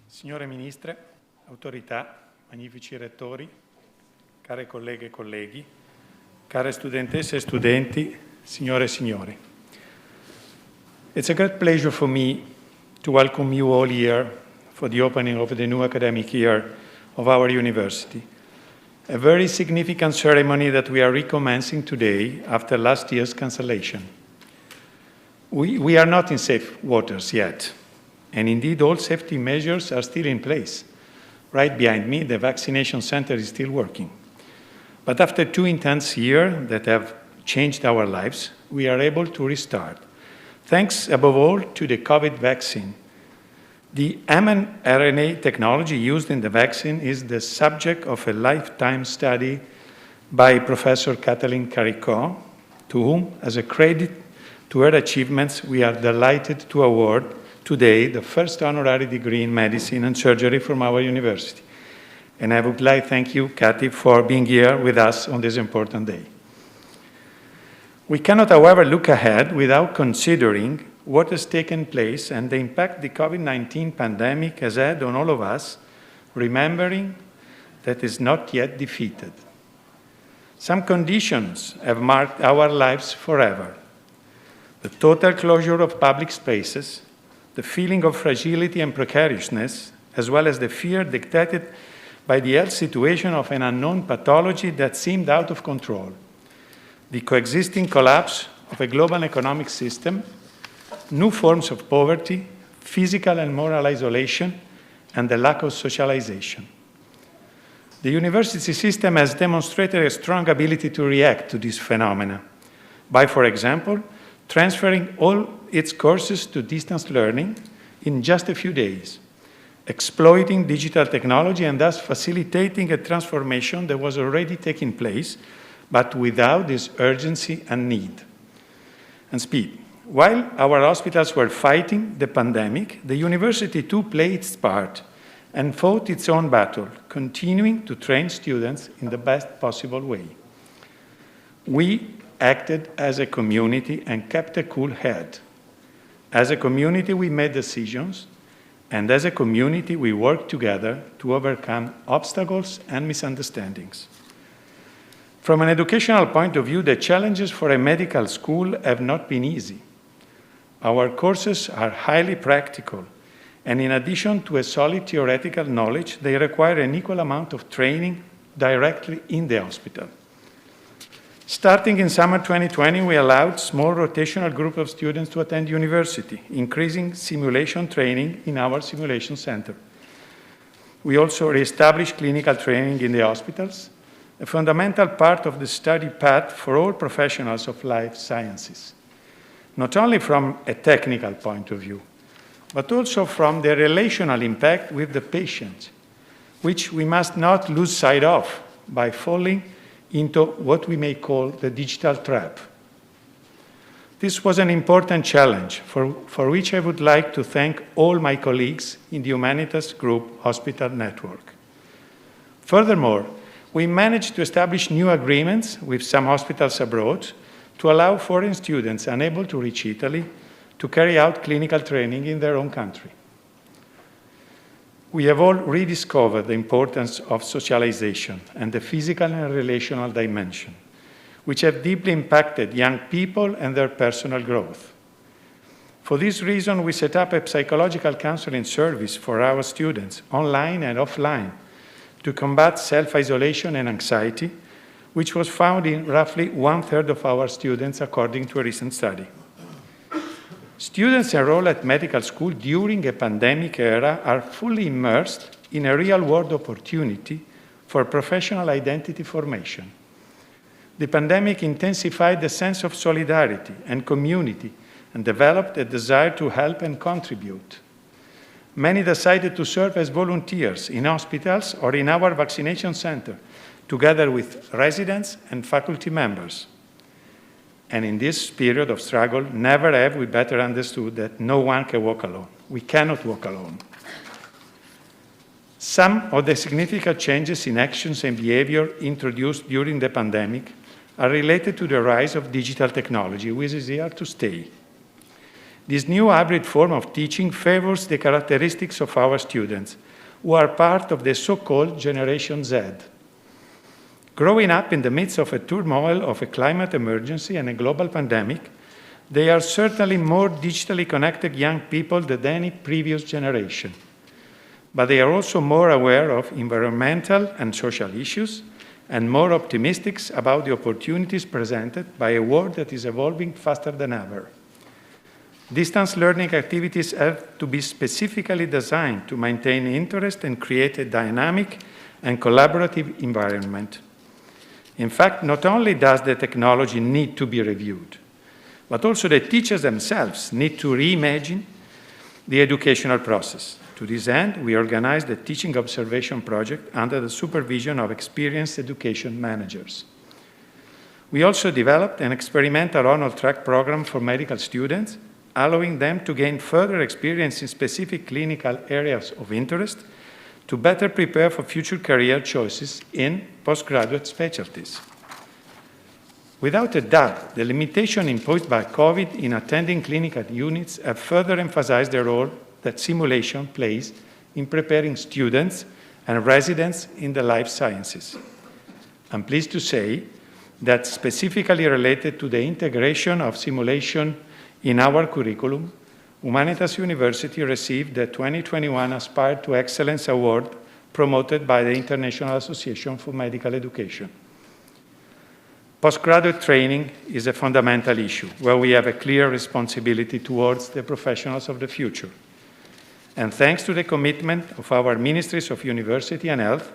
Signore Ministre, autorità, magnifici rettori, care colleghe e colleghi, care studentesse e studenti, signore e signori. It's a great pleasure for me to welcome you all here for the opening of the new academic year of our university. A very significant ceremony that we are recommencing today after last year's cancellation. We are not in safe waters yet, and indeed all safety measures are still in place. Right behind me, the vaccination center is still working. But after 2 intense years that have changed our lives, we are able to restart. Thanks above all to the COVID vaccine. The mRNA technology used in the vaccine is the subject of a lifetime study by Professor Kathleen Caricot, to whom, as a credit to her achievements, we are delighted to award today the first honorary degree in medicine and surgery from our university. And I would like to thank you, Kathy, for being here with us on this important day. We cannot, however, look ahead without considering what has taken place and the impact the COVID-19 pandemic has had on all of us, remembering that it's not yet defeated. Some conditions have marked our lives forever. The total closure of public spaces, the feeling of fragility and precariousness, as well as the fear dictated by the health situation of an unknown pathology that seemed out of control, the coexisting collapse of a global economic system, new forms of poverty, physical and moral isolation, and the lack of socialization. The university system has demonstrated a strong ability to react to these phenomena by, for example, transferring all its courses to distance learning in just a few days, exploiting digital technology and thus facilitating a transformation that was already taking place, but without this urgency and need and speed. While our hospitals were fighting the pandemic, the university too played its part and fought its own battle, continuing to train students in the best possible way. We acted as a community and kept a cool head. As a community, we made decisions, and as a community, we worked together to overcome obstacles and misunderstandings. From an educational point of view, the challenges for a medical school have not been easy. Our courses are highly practical, and in addition to a solid theoretical knowledge, they require an equal amount of training directly in the hospital. Starting in summer 2020, we allowed a small rotational group of students to attend university, increasing simulation training in our simulation center. We also reestablished clinical training in the hospitals, a fundamental part of the study path for all professionals of life sciences, not only from a technical point of view, but also from the relational impact with the patient, which we must not lose sight of by falling into what we may call the digital trap. This was an important challenge for which I would like to thank all my colleagues in the Humanitas Group Hospital Network. Furthermore, we managed to establish new agreements with some hospitals abroad to allow foreign students unable to reach Italy to carry out clinical training in their own country. We have all rediscovered the importance of socialization and the physical and relational dimension, which have deeply impacted young people and their personal growth. For this reason, we set up a psychological counseling service for our students, online and offline, to combat self-isolation and anxiety, which was found in roughly 1/3 of our students, according to a recent study. Students enrolled at medical school during a pandemic era are fully immersed in a real-world opportunity for professional identity formation. The pandemic intensified the sense of solidarity and community and developed a desire to help and contribute. Many decided to serve as volunteers in hospitals or in our vaccination center, together with residents and faculty members. And in this period of struggle, never have we better understood that no one can walk alone. We cannot walk alone. Some of the significant changes in actions and behavior introduced during the pandemic are related to the rise of digital technology, which is here to stay. This new hybrid form of teaching favors the characteristics of our students, who are part of the so-called Generation Z. Growing up in the midst of a turmoil of a climate emergency and a global pandemic, they are certainly more digitally connected young people than any previous generation. But they are also more aware of environmental and social issues and more optimistic about the opportunities presented by a world that is evolving faster than ever. Distance learning activities have to be specifically designed to maintain interest and create a dynamic and collaborative environment. In fact, not only does the technology need to be reviewed, but also the teachers themselves need to reimagine the educational process. To this end, we organized a teaching observation project under the supervision of experienced education managers. We also developed an experimental on-track program for medical students, allowing them to gain further experience in specific clinical areas of interest to better prepare for future career choices in postgraduate specialties. Without a doubt, the limitation imposed by COVID in attending clinical units have further emphasized the role that simulation plays in preparing students and residents in the life sciences. I'm pleased to say that specifically related to the integration of simulation in our curriculum, Humanitas University received the 2021 Aspire to Excellence Award promoted by the International Association for Medical Education. Postgraduate training is a fundamental issue where we have a clear responsibility towards the professionals of the future. And thanks to the commitment of our Ministries of University and Health,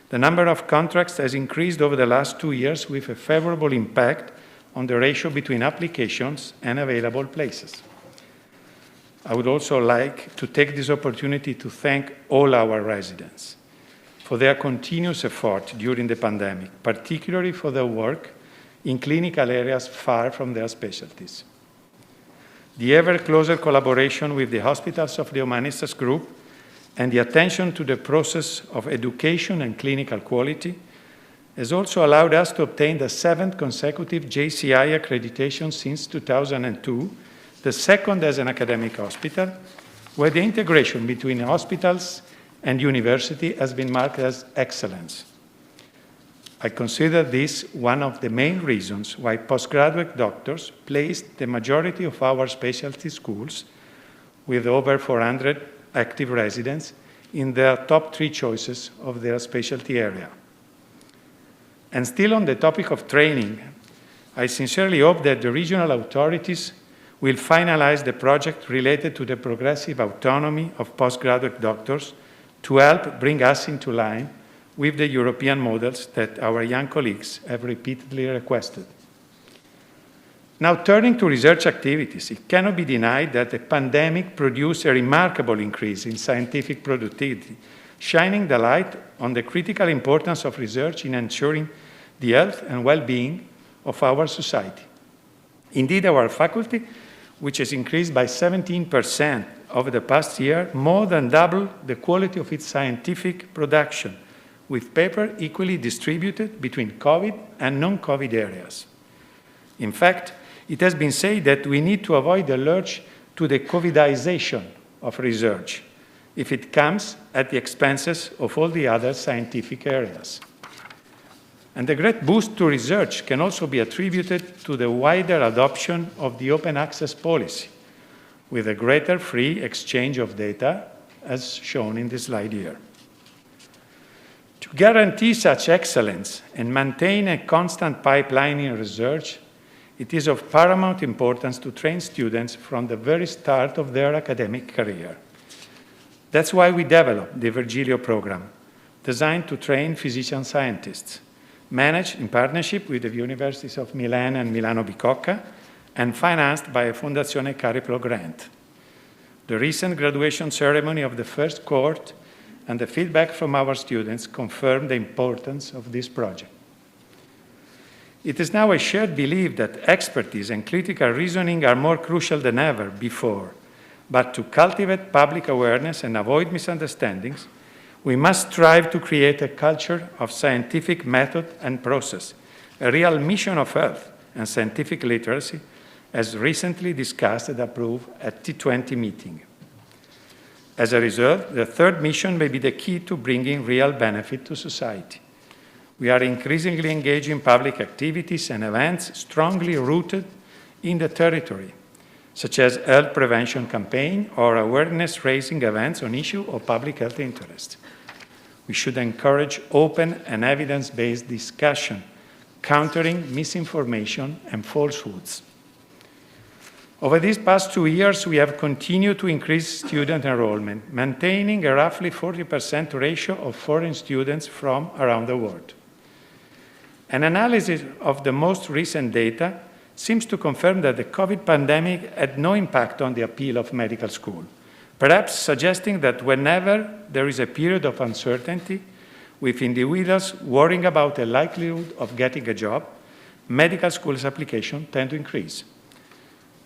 the number of contracts has increased over the last 2 years with a favorable impact on the ratio between applications and available places. I would also like to take this opportunity to thank all our residents for their continuous effort during the pandemic, particularly for their work in clinical areas far from their specialties. The ever closer collaboration with the hospitals of the Humanitas Group and the attention to the process of education and clinical quality has also allowed us to obtain the 7th consecutive JCI accreditation since 2002, the second as an academic hospital, where the integration between hospitals and university has been marked as excellence. I consider this one of the main reasons why postgraduate doctors placed the majority of our specialty schools, with over 400 active residents, in their top 3 choices of their specialty area. And still on the topic of training, I sincerely hope that the regional authorities will finalize the project related to the progressive autonomy of postgraduate doctors to help bring us into line with the European models that our young colleagues have repeatedly requested. Now, turning to research activities, it cannot be denied that the pandemic produced a remarkable increase in scientific productivity, shining the light on the critical importance of research in ensuring the health and well-being of our society. Indeed, our faculty, which has increased by 17% over the past year, more than doubled the quality of its scientific production, with paper equally distributed between COVID and non-COVID areas. In fact, it has been said that we need to avoid the lurch to the COVIDization of research if it comes at the expenses of all the other scientific areas. And the great boost to research can also be attributed to the wider adoption of the open access policy, with a greater free exchange of data, as shown in this slide here. To guarantee such excellence and maintain a constant pipeline in research, it is of paramount importance to train students from the very start of their academic career. That's why we developed the Virgilio program, designed to train physician scientists, managed in partnership with the Universities of Milan and Milano Bicocca, and financed by a Fondazione Cariplo grant. The recent graduation ceremony of the first cohort and the feedback from our students confirm the importance of this project. It is now a shared belief that expertise and critical reasoning are more crucial than ever before, but to cultivate public awareness and avoid misunderstandings, we must strive to create a culture of scientific method and process, a real mission of health and scientific literacy, as recently discussed and approved at T20 meeting. As a result, the third mission may be the key to bringing real benefit to society. We are increasingly engaged in public activities and events strongly rooted in the territory, such as health prevention campaign or awareness-raising events on issues of public health interest. We should encourage open and evidence-based discussion, countering misinformation and falsehoods. Over these past 2 years, we have continued to increase student enrollment, maintaining a roughly 40% ratio of foreign students from around the world. An analysis of the most recent data seems to confirm that the COVID pandemic had no impact on the appeal of medical school, perhaps suggesting that whenever there is a period of uncertainty, with individuals worrying about the likelihood of getting a job, medical school's applications tend to increase.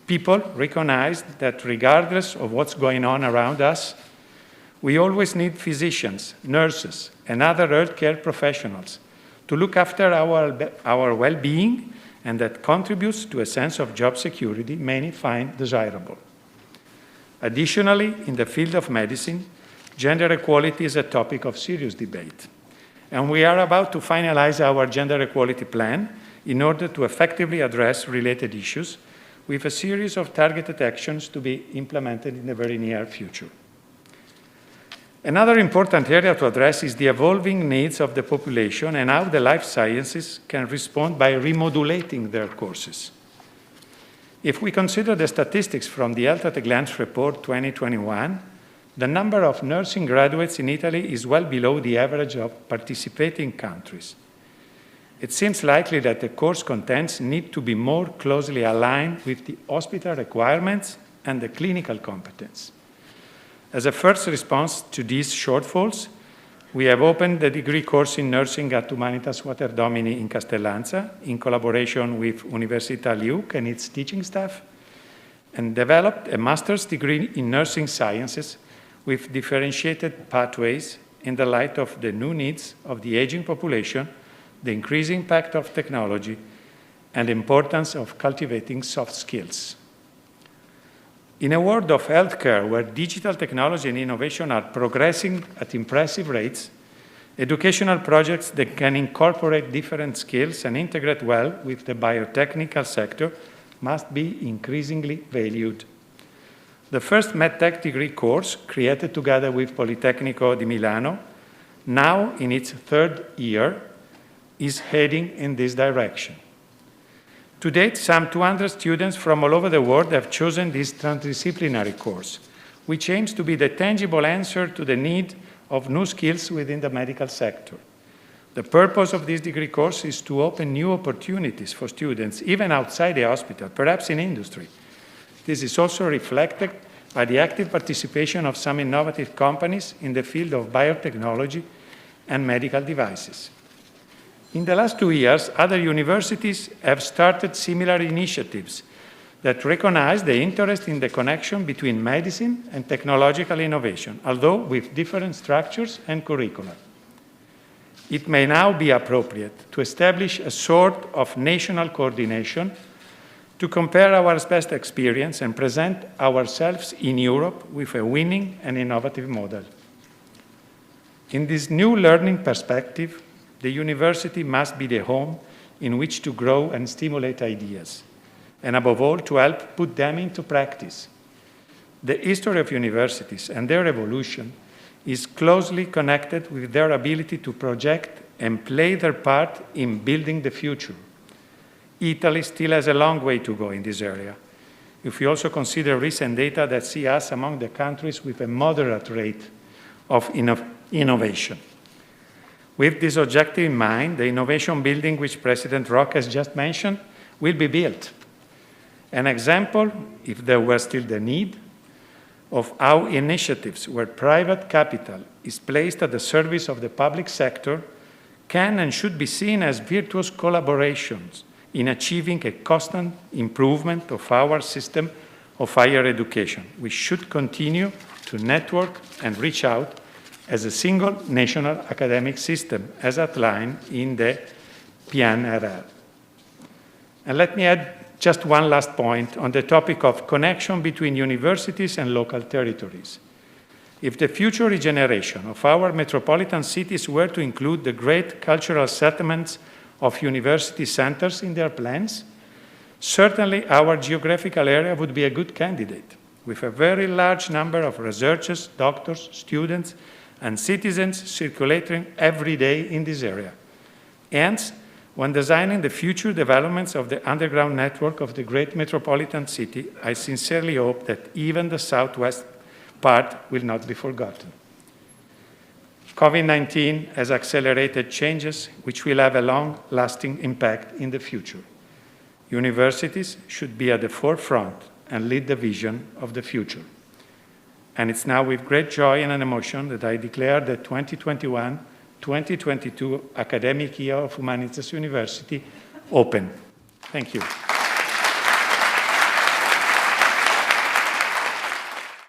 People recognize that regardless of what's going on around us, we always need physicians, nurses, and other healthcare professionals to look after our well-being, and that contributes to a sense of job security many find desirable. Additionally, in the field of medicine, gender equality is a topic of serious debate, and we are about to finalize our gender equality plan in order to effectively address related issues, with a series of targeted actions to be implemented in the very near future. Another important area to address is the evolving needs of the population and how the life sciences can respond by remodulating their courses. If we consider the statistics from the Health at a Glance report 2021, the number of nursing graduates in Italy is well below the average of participating countries. It seems likely that the course contents need to be more closely aligned with the hospital requirements and the clinical competence. As a first response to these shortfalls, we have opened the degree course in nursing at Humanitas Waterdomini in Castellanza in collaboration with Università Liuc and its teaching staff, and developed a master's degree in nursing sciences with differentiated pathways in the light of the new needs of the aging population, the increasing impact of technology, and the importance of cultivating soft skills. In a world of healthcare where digital technology and innovation are progressing at impressive rates, educational projects that can incorporate different skills and integrate well with the biotechnical sector must be increasingly valued. The first MEDTEC degree course, created together with Politecnico di Milano, now in its third year, is heading in this direction. To date, some 200 students from all over the world have chosen this transdisciplinary course, which aims to be the tangible answer to the need of new skills within the medical sector. The purpose of this degree course is to open new opportunities for students, even outside the hospital, perhaps in industry. This is also reflected by the active participation of some innovative companies in the field of biotechnology and medical devices. In the last 2 years, other universities have started similar initiatives that recognize the interest in the connection between medicine and technological innovation, although with different structures and curricula. It may now be appropriate to establish a sort of national coordination to compare our best experience and present ourselves in Europe with a winning and innovative model. In this new learning perspective, the university must be the home in which to grow and stimulate ideas, and above all, to help put them into practice. The history of universities and their evolution is closely connected with their ability to project and play their part in building the future. Italy still has a long way to go in this area, if we also consider recent data that see us among the countries with a moderate rate of innovation. With this objective in mind, the innovation building which President Rock has just mentioned will be built. An example, if there were still the need, of how initiatives where private capital is placed at the service of the public sector can and should be seen as virtuous collaborations in achieving a constant improvement of our system of higher education. We should continue to network and reach out as a single national academic system, as outlined in the PNRR. And let me add just one last point on the topic of connection between universities and local territories. If the future regeneration of our metropolitan cities were to include the great cultural settlements of university centers in their plans, certainly our geographical area would be a good candidate, with a very large number of researchers, doctors, students, and citizens circulating every day in this area. Hence, when designing the future developments of the underground network of the great metropolitan city, I sincerely hope that even the southwest part will not be forgotten. COVID-19 has accelerated changes which will have a long-lasting impact in the future. Universities should be at the forefront and lead the vision of the future. And it's now with great joy and emotion that I declare the 2021-2022 academic year of Humanitas University open. Thank you.